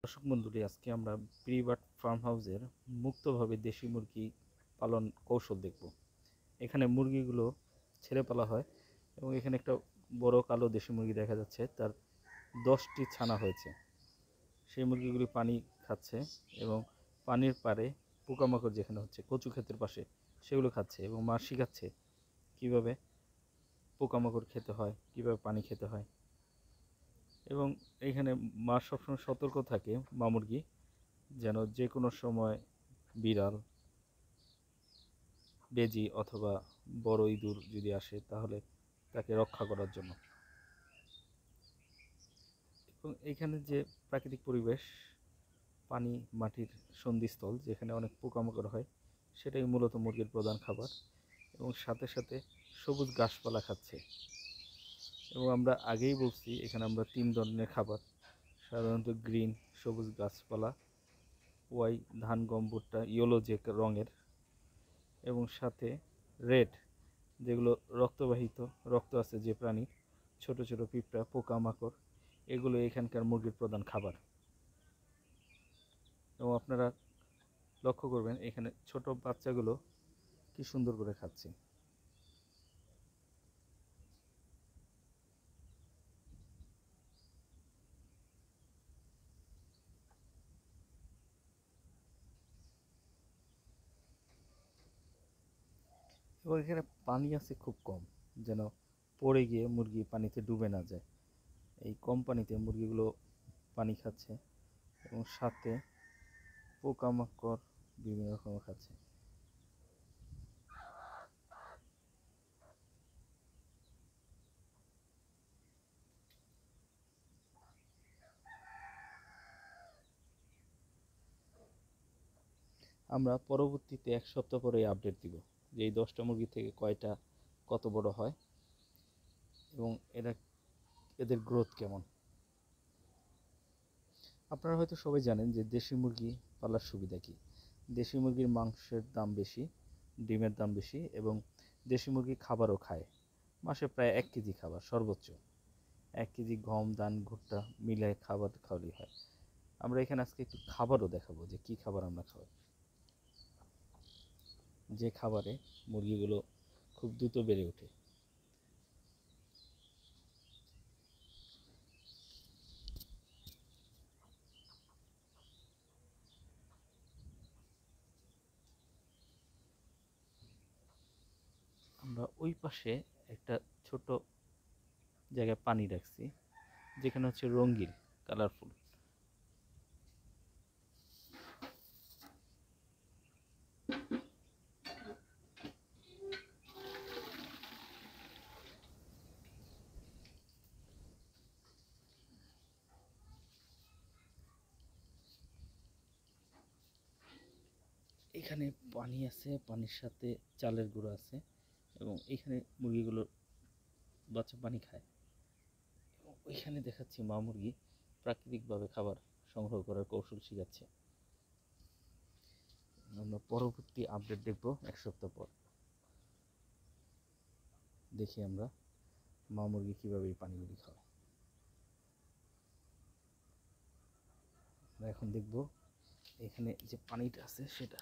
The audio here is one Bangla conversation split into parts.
দর্শক মণ্ডলী, আজকে আমরা প্রি-বার্ড ফার্ম হাউসের মুক্তভাবে দেশি মুরগি পালন কৌশল দেখব। এখানে মুরগিগুলো ছেড়ে পালা হয় এবং এখানে একটা বড় কালো দেশি মুরগি দেখা যাচ্ছে, তার 10টি ছানা হয়েছে। সেই মুরগিগুলি পানি খাচ্ছে এবং পানির পাড়ে পোকামাকড় যেখানে হচ্ছে কচু ক্ষেতের পাশে সেগুলো খাচ্ছে এবং মা শিখাচ্ছে কীভাবে পোকামাকড় খেতে হয়, কীভাবে পানি খেতে হয়। এবং এইখানে মা সবসময় সতর্ক থাকে মা মুরগি যেন যে কোনো সময় বিড়াল, বেজি অথবা বড় ইঁদুর যদি আসে তাহলে তাকে রক্ষা করার জন্য। এবং এইখানে যে প্রাকৃতিক পরিবেশ, পানি মাটির সন্ধিস্থল যেখানে অনেক পোকামাকড় হয়, সেটাই মূলত মুরগির প্রধান খাবার। এবং সাথে সাথে সবুজ গাছপালা খাচ্ছে। এবং আমরা আগেই বলছি এখানে আমরা 3 ধরনের খাবার, সাধারণত গ্রিন সবুজ গাছপালা, ওয়াই ধান গম ভুট্টা ইয়েলো যে রঙের, এবং সাথে রেড যেগুলো রক্তবাহিত, রক্ত আছে যে প্রাণীর, ছোট ছোট পিঁপড়া, পোকামাকড়, এগুলো এখানকার মুরগির প্রধান খাবার। এবং আপনারা লক্ষ্য করবেন এখানে ছোট বাচ্চাগুলো কি সুন্দর করে খাচ্ছে। এবং এখানে পানি আছে খুব কম, যেন পড়ে গিয়ে মুরগি পানিতে ডুবে না যায়। এই কম পানিতে মুরগিগুলো পানি খাচ্ছে এবং সাথে পোকামাকড় বিভিন্ন রকমের খাচ্ছে। আমরা পরবর্তীতে 1 সপ্তাহ পরে আপডেট দিব যে এই 10টা মুরগি থেকে কয়টা কত বড় হয় এবং এদের গ্রোথ কেমন। আপনারা হয়তো সবাই জানেন যে দেশি মুরগি পালার সুবিধা কী। দেশি মুরগির মাংসের দাম বেশি, ডিমের দাম বেশি, এবং দেশি মুরগি খাবারও খায়। মাসে প্রায় 1 কেজি খাবার, সর্বোচ্চ 1 কেজি গম, ধান, ভুট্টা মিলে খাবার খাওয়ালেই হয়। আমরা এখানে আজকে একটু খাবারও দেখাবো যে কী খাবার আমরা খাওয়াই, যে খাবারে মুরগিগুলো খুব দ্রুত বেড়ে ওঠে। আমরা ওই পাশে একটা ছোট জায়গায় পানি রাখছি যেখানে হচ্ছে রঙিন, কালারফুল। এখানে পানি আছে, পানির সাথে চালের গুঁড়ো আছে, এবং এখানে মুরগিগুলো বাচ্চা পানি খায়। এবং ওইখানে দেখাচ্ছি মা মুরগি প্রাকৃতিকভাবে খাবার সংগ্রহ করার কৌশল শিখাচ্ছে। আমরা পরবর্তী আপডেট দেখব 1 সপ্তাহ পর। দেখি আমরা মা মুরগি কীভাবে এই পানিগুলি খায়। আমরা এখন দেখব এখানে যে পানিটা আছে সেটা।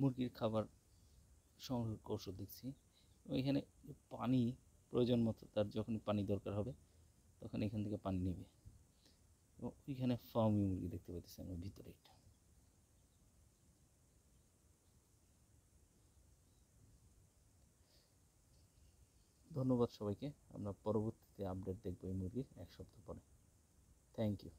মুরগির খাবার সংগ্রহ কৌশল দেখছি। এবং এখানে পানি প্রয়োজন মতো তার যখন পানি দরকার হবে তখন এখান থেকে পানি নেবে। এবং ওইখানে ফার্মি মুরগি দেখতে পাচ্ছি আমরা ভিতরে একটা। ধন্যবাদ সবাইকে। আমরা পরবর্তীতে আপডেট দেখবো এই মুরগির 1 সপ্তাহ পরে। Thank you.